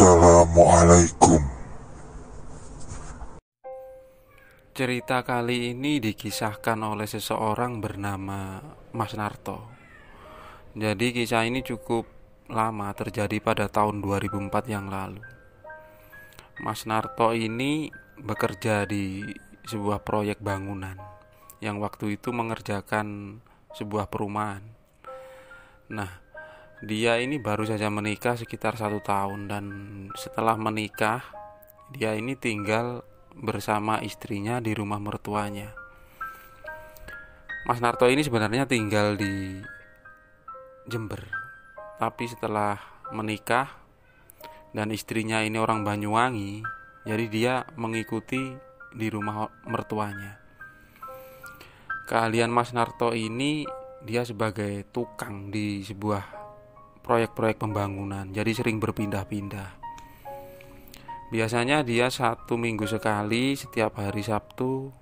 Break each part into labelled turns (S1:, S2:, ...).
S1: Assalamualaikum.
S2: Cerita kali ini dikisahkan oleh seseorang bernama Mas Narto. Jadi kisah ini cukup lama, terjadi pada tahun 2004 yang lalu. Mas Narto ini bekerja di sebuah proyek bangunan yang waktu itu mengerjakan sebuah perumahan. Nah, dia ini baru saja menikah sekitar 1 tahun, dan setelah menikah dia ini tinggal bersama istrinya di rumah mertuanya. Mas Narto ini sebenarnya tinggal di Jember, tapi setelah menikah dan istrinya ini orang Banyuwangi, jadi dia mengikuti di rumah mertuanya. Keahlian Mas Narto ini, dia sebagai tukang di sebuah proyek-proyek pembangunan, jadi sering berpindah-pindah. Biasanya dia 1 minggu sekali, setiap hari Sabtu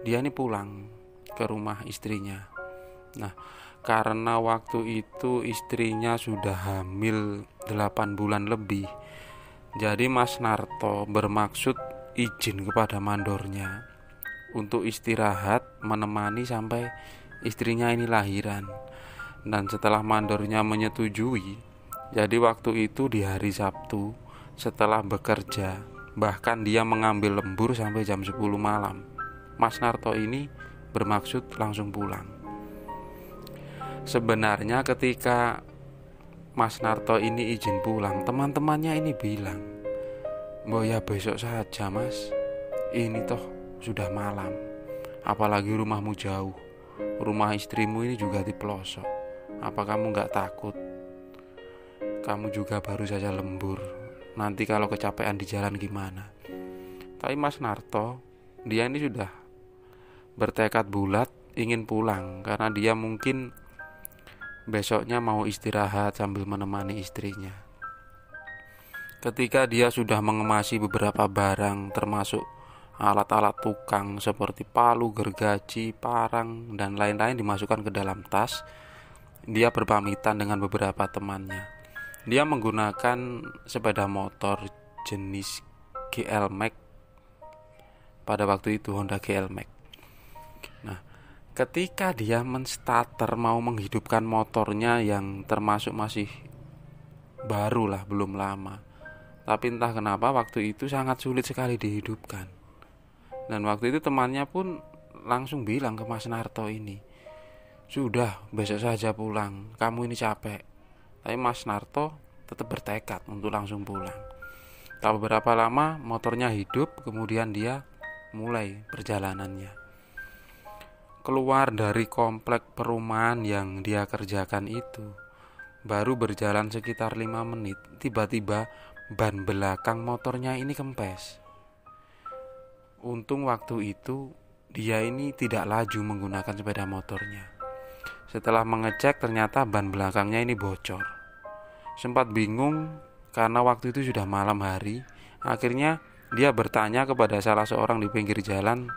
S2: dia ini pulang ke rumah istrinya. Nah, karena waktu itu istrinya sudah hamil 8 bulan lebih, jadi Mas Narto bermaksud izin kepada mandornya untuk istirahat menemani sampai istrinya ini lahiran. Dan setelah mandornya menyetujui, jadi waktu itu di hari Sabtu setelah bekerja, bahkan dia mengambil lembur sampai jam 10 malam, Mas Narto ini bermaksud langsung pulang. Sebenarnya ketika Mas Narto ini izin pulang, teman-temannya ini bilang, "Mbok ya besok saja Mas, ini toh sudah malam, apalagi rumahmu jauh, rumah istrimu ini juga di pelosok. Apa kamu gak takut? Kamu juga baru saja lembur, nanti kalau kecapean di jalan gimana?" Tapi Mas Narto, dia ini sudah bertekad bulat ingin pulang, karena dia mungkin besoknya mau istirahat sambil menemani istrinya. Ketika dia sudah mengemasi beberapa barang, termasuk alat-alat tukang seperti palu, gergaji, parang, dan lain-lain dimasukkan ke dalam tas, dia berpamitan dengan beberapa temannya. Dia menggunakan sepeda motor jenis GL Max, pada waktu itu Honda GL Max. Nah, ketika dia menstarter mau menghidupkan motornya yang termasuk masih baru lah, belum lama, tapi entah kenapa waktu itu sangat sulit sekali dihidupkan. Dan waktu itu temannya pun langsung bilang ke Mas Narto ini, "Sudah, besok saja pulang, kamu ini capek." Tapi Mas Narto tetap bertekad untuk langsung pulang. Tak beberapa lama motornya hidup, kemudian dia mulai perjalanannya. Keluar dari komplek perumahan yang dia kerjakan itu, baru berjalan sekitar 5 menit, tiba-tiba ban belakang motornya ini kempes. Untung waktu itu dia ini tidak laju menggunakan sepeda motornya. Setelah mengecek, ternyata ban belakangnya ini bocor. Sempat bingung karena waktu itu sudah malam hari. Akhirnya dia bertanya kepada salah seorang di pinggir jalan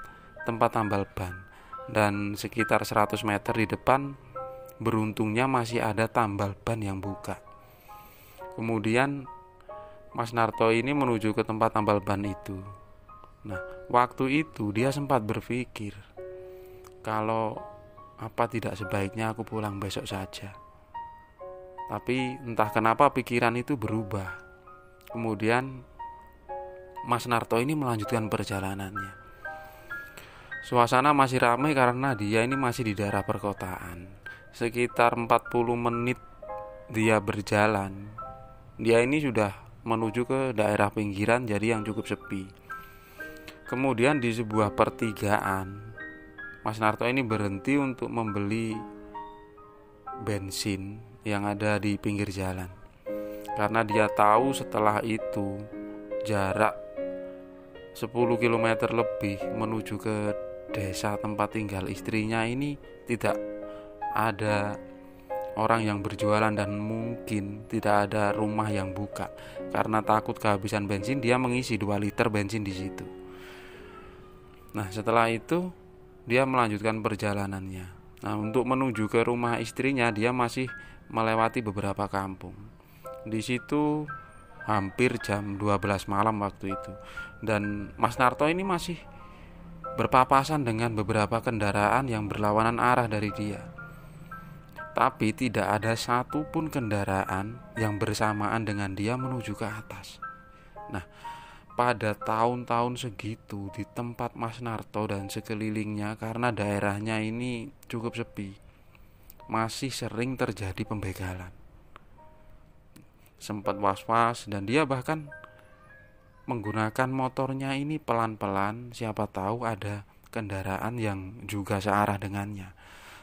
S2: tempat tambal ban, dan sekitar 100 meter di depan beruntungnya masih ada tambal ban yang buka. Kemudian Mas Narto ini menuju ke tempat tambal ban itu. Nah, waktu itu dia sempat berpikir, kalau apa tidak sebaiknya aku pulang besok saja. Tapi entah kenapa pikiran itu berubah. Kemudian Mas Narto ini melanjutkan perjalanannya. Suasana masih ramai karena dia ini masih di daerah perkotaan. Sekitar 40 menit dia berjalan, dia ini sudah menuju ke daerah pinggiran, jadi yang cukup sepi. Kemudian di sebuah pertigaan, Mas Narto ini berhenti untuk membeli bensin yang ada di pinggir jalan, karena dia tahu setelah itu jarak 10 km lebih menuju ke desa tempat tinggal istrinya ini tidak ada orang yang berjualan, dan mungkin tidak ada rumah yang buka. Karena takut kehabisan bensin, dia mengisi 2 liter bensin di situ. Nah, setelah itu dia melanjutkan perjalanannya. Nah, untuk menuju ke rumah istrinya, dia masih melewati beberapa kampung. Di situ hampir jam 12 malam waktu itu. Dan Mas Narto ini masih berpapasan dengan beberapa kendaraan yang berlawanan arah dari dia. Tapi tidak ada satupun kendaraan yang bersamaan dengan dia menuju ke atas. Nah, pada tahun-tahun segitu di tempat Mas Narto dan sekelilingnya, karena daerahnya ini cukup sepi, masih sering terjadi pembegalan. Sempat was-was dan dia bahkan menggunakan motornya ini pelan-pelan, siapa tahu ada kendaraan yang juga searah dengannya.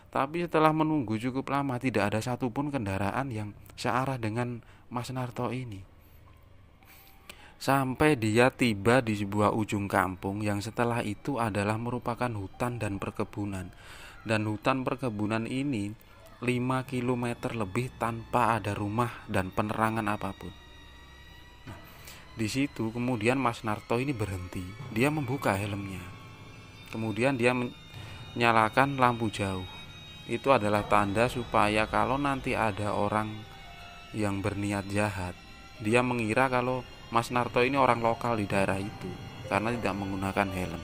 S2: Tapi setelah menunggu cukup lama, tidak ada satupun kendaraan yang searah dengan Mas Narto ini. Sampai dia tiba di sebuah ujung kampung yang setelah itu adalah merupakan hutan dan perkebunan. Dan hutan perkebunan ini 5 km lebih tanpa ada rumah dan penerangan apapun. Nah, di situ kemudian Mas Narto ini berhenti. Dia membuka helmnya. Kemudian dia menyalakan lampu jauh. Itu adalah tanda supaya kalau nanti ada orang yang berniat jahat, dia mengira kalau Mas Narto ini orang lokal di daerah itu karena tidak menggunakan helm.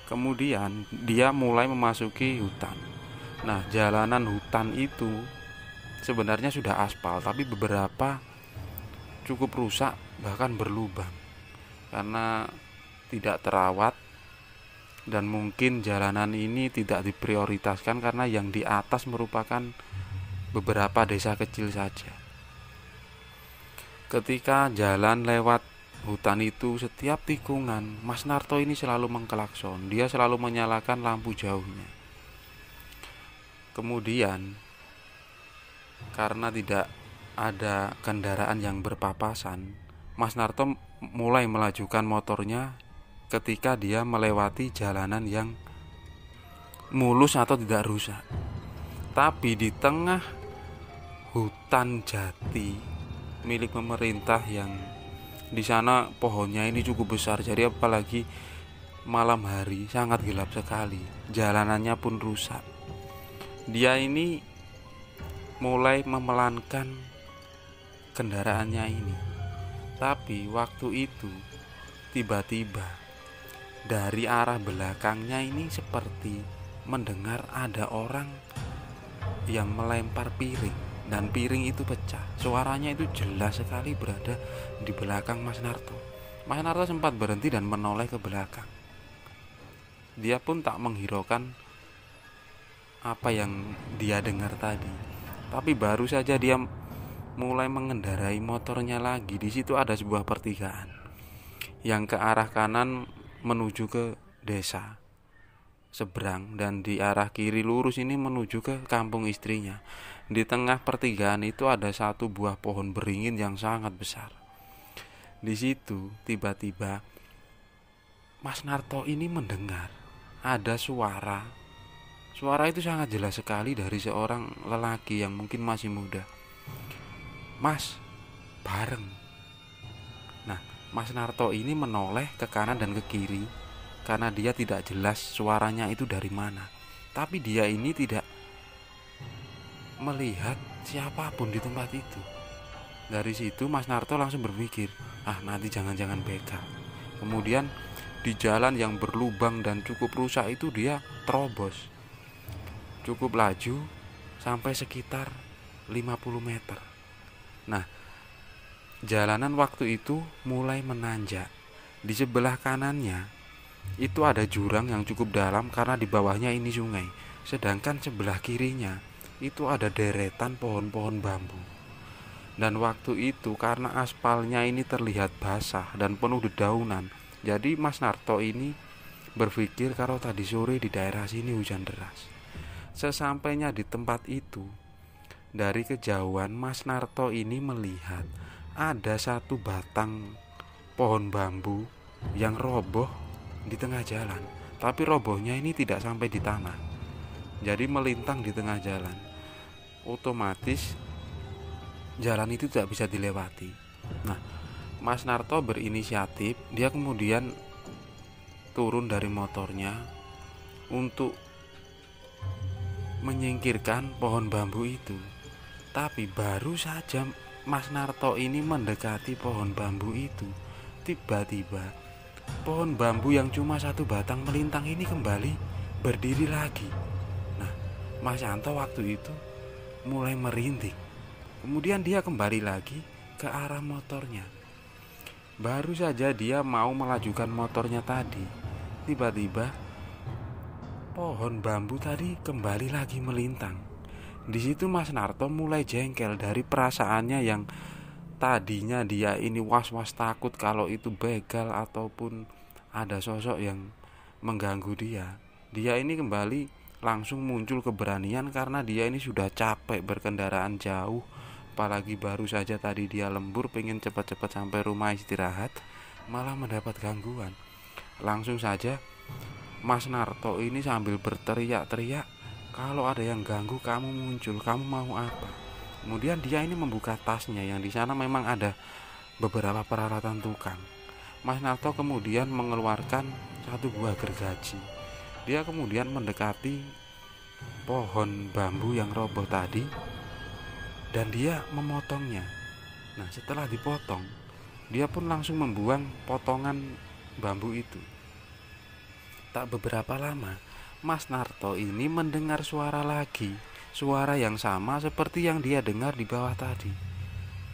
S2: Kemudian dia mulai memasuki hutan. Nah, jalanan hutan itu sebenarnya sudah aspal, tapi beberapa cukup rusak, bahkan berlubang karena tidak terawat. Dan mungkin jalanan ini tidak diprioritaskan karena yang di atas merupakan beberapa desa kecil saja. Ketika jalan lewat hutan itu, setiap tikungan Mas Narto ini selalu mengklakson. Dia selalu menyalakan lampu jauhnya. Kemudian karena tidak ada kendaraan yang berpapasan, Mas Narto mulai melajukan motornya ketika dia melewati jalanan yang mulus atau tidak rusak. Tapi di tengah hutan jati milik pemerintah yang di sana pohonnya ini cukup besar, jadi apalagi malam hari sangat gelap sekali, jalanannya pun rusak. Dia ini mulai memelankan kendaraannya ini. Tapi waktu itu tiba-tiba dari arah belakangnya ini seperti mendengar ada orang yang melempar piring, dan piring itu pecah. Suaranya itu jelas sekali berada di belakang Mas Narto. Mas Narto sempat berhenti dan menoleh ke belakang. Dia pun tak menghiraukan apa yang dia dengar tadi. Tapi baru saja dia mulai mengendarai motornya lagi, di situ ada sebuah pertigaan yang ke arah kanan menuju ke desa seberang, dan di arah kiri lurus ini menuju ke kampung istrinya. Di tengah pertigaan itu ada satu buah pohon beringin yang sangat besar. Di situ tiba-tiba Mas Narto ini mendengar ada suara. Suara itu sangat jelas sekali dari seorang lelaki yang mungkin masih muda. "Mas, bareng." Nah, Mas Narto ini menoleh ke kanan dan ke kiri karena dia tidak jelas suaranya itu dari mana. Tapi dia ini tidak melihat siapapun di tempat itu. Dari situ Mas Narto langsung berpikir, nanti jangan-jangan begal. Kemudian di jalan yang berlubang dan cukup rusak itu dia terobos. Cukup laju sampai sekitar 50 meter. Nah, jalanan waktu itu mulai menanjak. Di sebelah kanannya itu ada jurang yang cukup dalam karena di bawahnya ini sungai. Sedangkan sebelah kirinya itu ada deretan pohon-pohon bambu. Dan waktu itu karena aspalnya ini terlihat basah dan penuh dedaunan, jadi Mas Narto ini berpikir kalau tadi sore di daerah sini hujan deras. Sesampainya di tempat itu, dari kejauhan Mas Narto ini melihat ada satu batang pohon bambu yang roboh di tengah jalan. Tapi robohnya ini tidak sampai di tanah, jadi melintang di tengah jalan. Otomatis jalan itu tidak bisa dilewati. Nah, Mas Narto berinisiatif, dia kemudian turun dari motornya untuk menyingkirkan pohon bambu itu. Tapi baru saja Mas Narto ini mendekati pohon bambu itu, tiba-tiba pohon bambu yang cuma satu batang melintang ini kembali berdiri lagi. Nah, Mas Yanto waktu itu mulai merinding. Kemudian dia kembali lagi ke arah motornya. Baru saja dia mau melajukan motornya tadi, tiba-tiba pohon bambu tadi kembali lagi melintang. Di situ Mas Narto mulai jengkel dari perasaannya yang tadinya dia ini was-was takut kalau itu begal ataupun ada sosok yang mengganggu dia. Dia ini kembali langsung muncul keberanian karena dia ini sudah capek berkendaraan jauh, apalagi baru saja tadi dia lembur pengen cepat-cepat sampai rumah istirahat, malah mendapat gangguan. Langsung saja Mas Narto ini sambil berteriak-teriak, kalau ada yang ganggu kamu muncul, kamu mau apa? Kemudian dia ini membuka tasnya yang di sana memang ada beberapa peralatan tukang. Mas Narto kemudian mengeluarkan satu buah gergaji. Dia kemudian mendekati pohon bambu yang roboh tadi dan dia memotongnya. Nah, setelah dipotong, dia pun langsung membuang potongan bambu itu. Tak beberapa lama, Mas Narto ini mendengar suara lagi, suara yang sama seperti yang dia dengar di bawah tadi.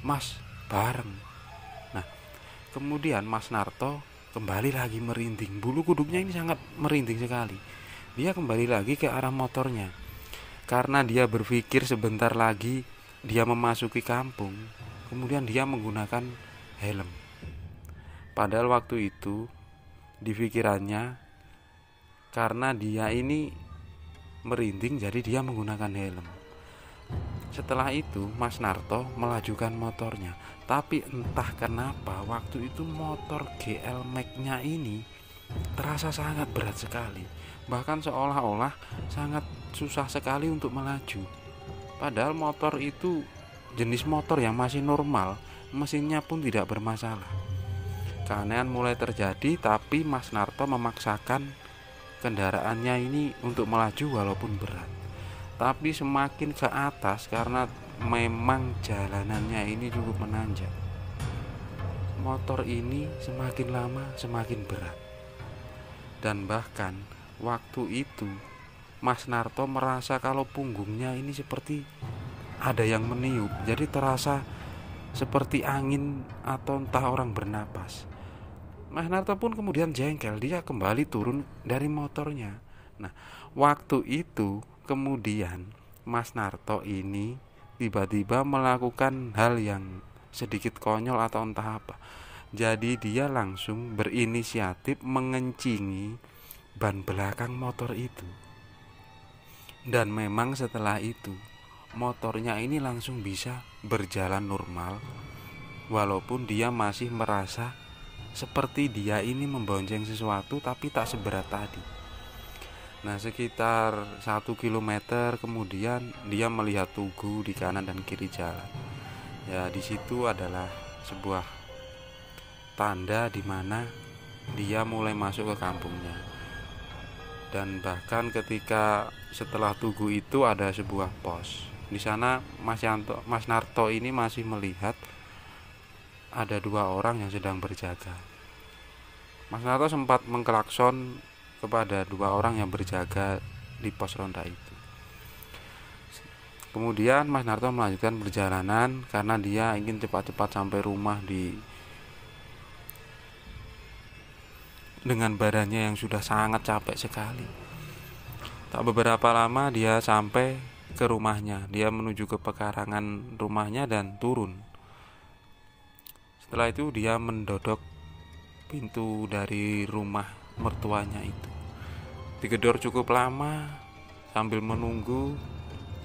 S2: Mas, bareng. Nah, kemudian Mas Narto kembali lagi merinding. Bulu kuduknya ini sangat merinding sekali. Dia kembali lagi ke arah motornya karena dia berpikir sebentar lagi dia memasuki kampung. Kemudian dia menggunakan helm. Padahal waktu itu di pikirannya, karena dia ini merinding jadi dia menggunakan helm. Setelah itu Mas Narto melajukan motornya. Tapi entah kenapa waktu itu motor GL Max-nya ini terasa sangat berat sekali. Bahkan seolah-olah sangat susah sekali untuk melaju. Padahal motor itu jenis motor yang masih normal, mesinnya pun tidak bermasalah. Keanehan mulai terjadi, tapi Mas Narto memaksakan kendaraannya ini untuk melaju walaupun berat. Tapi semakin ke atas karena memang jalanannya ini cukup menanjak, motor ini semakin lama semakin berat. Dan bahkan waktu itu Mas Narto merasa kalau punggungnya ini seperti ada yang meniup, jadi terasa seperti angin atau entah orang bernapas. Mas Narto pun kemudian jengkel, dia kembali turun dari motornya. Nah, waktu itu kemudian Mas Narto ini tiba-tiba melakukan hal yang sedikit konyol atau entah apa. Jadi dia langsung berinisiatif mengencingi ban belakang motor itu. Dan memang setelah itu motornya ini langsung bisa berjalan normal, walaupun dia masih merasa seperti dia ini membonceng sesuatu tapi tak seberat tadi. Nah, sekitar 1 kilometer kemudian dia melihat tugu di kanan dan kiri jalan. Ya, di situ adalah sebuah tanda di mana dia mulai masuk ke kampungnya. Dan bahkan ketika setelah tugu itu ada sebuah pos. Di sana Mas Narto ini masih melihat ada 2 orang yang sedang berjaga. Mas Narto sempat mengklakson kepada 2 orang yang berjaga di pos ronda itu. Kemudian Mas Narto melanjutkan perjalanan karena dia ingin cepat-cepat sampai rumah dengan badannya yang sudah sangat capek sekali. Tak beberapa lama dia sampai ke rumahnya. Dia menuju ke pekarangan rumahnya dan turun. Setelah itu dia mendodok pintu dari rumah mertuanya itu. Digedor cukup lama sambil menunggu.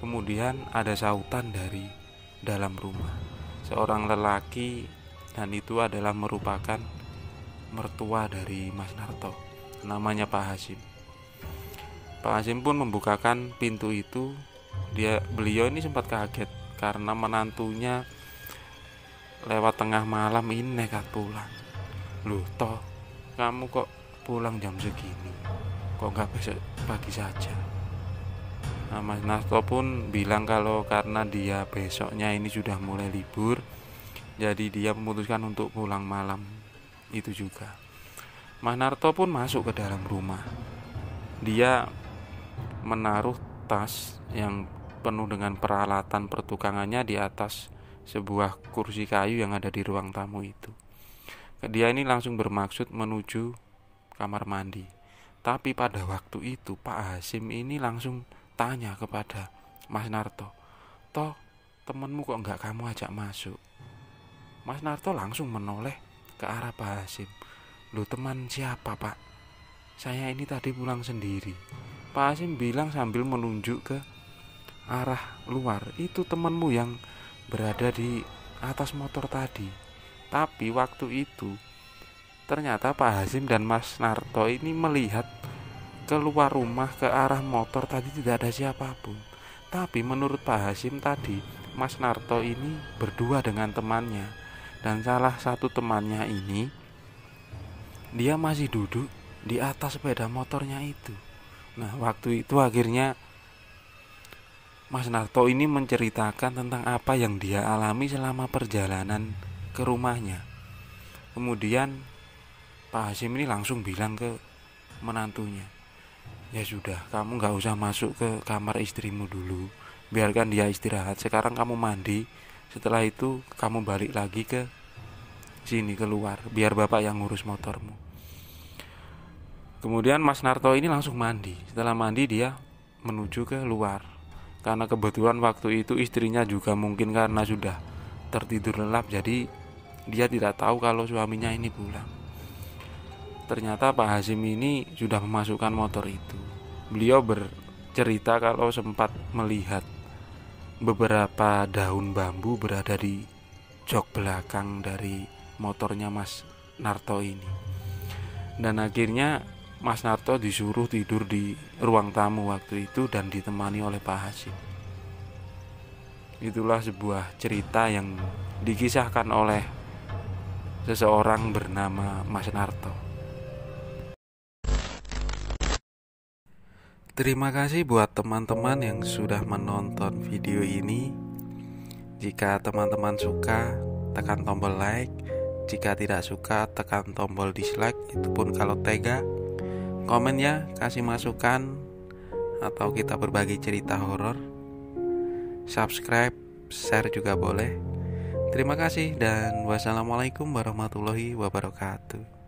S2: Kemudian ada sautan dari dalam rumah, seorang lelaki, dan itu adalah merupakan mertua dari Mas Narto, namanya Pak Hasim. Pak Hasim pun membukakan pintu itu. Beliau ini sempat kaget karena menantunya lewat tengah malam ini nekat pulang. Loh, toh kamu kok pulang jam segini, kok nggak besok pagi saja? Nah, Mas Narto pun bilang kalau karena dia besoknya ini sudah mulai libur, jadi dia memutuskan untuk pulang malam itu juga. Mas Narto pun masuk ke dalam rumah. Dia menaruh tas yang penuh dengan peralatan pertukangannya di atas sebuah kursi kayu yang ada di ruang tamu itu. Dia ini langsung bermaksud menuju kamar mandi. Tapi pada waktu itu Pak Hasim ini langsung tanya kepada Mas Narto, "Toh, temenmu kok nggak kamu ajak masuk?" Mas Narto langsung menoleh ke arah Pak Hasim. "Loh, teman siapa, Pak? Saya ini tadi pulang sendiri." Pak Hasim bilang sambil menunjuk ke arah luar, "Itu temanmu yang berada di atas motor tadi." Tapi waktu itu ternyata Pak Hasim dan Mas Narto ini melihat keluar rumah ke arah motor tadi tidak ada siapapun. Tapi menurut Pak Hasim tadi, Mas Narto ini berdua dengan temannya. Dan salah satu temannya ini, dia masih duduk di atas sepeda motornya itu. Nah, waktu itu akhirnya Mas Narto ini menceritakan tentang apa yang dia alami selama perjalanan ke rumahnya. Kemudian Pak Hasim ini langsung bilang ke menantunya, "Ya sudah, kamu gak usah masuk ke kamar istrimu dulu. Biarkan dia istirahat. Sekarang kamu mandi. Setelah itu kamu balik lagi ke sini keluar. Biar bapak yang ngurus motormu." Kemudian Mas Narto ini langsung mandi. Setelah mandi dia menuju ke luar. Karena kebetulan waktu itu istrinya juga mungkin karena sudah tertidur lelap, jadi dia tidak tahu kalau suaminya ini pulang. Ternyata Pak Hasim ini sudah memasukkan motor itu. Beliau bercerita kalau sempat melihat beberapa daun bambu berada di jok belakang dari motornya Mas Narto ini. Dan akhirnya Mas Narto disuruh tidur di ruang tamu waktu itu dan ditemani oleh Pak Hasim. Itulah sebuah cerita yang dikisahkan oleh seseorang bernama Mas Narto. Terima kasih buat teman-teman yang sudah menonton video ini. Jika teman-teman suka, tekan tombol like. Jika tidak suka, tekan tombol dislike. Itu pun kalau tega. Komen ya, kasih masukan, atau kita berbagi cerita horor. Subscribe, share juga boleh. Terima kasih dan wassalamualaikum warahmatullahi wabarakatuh.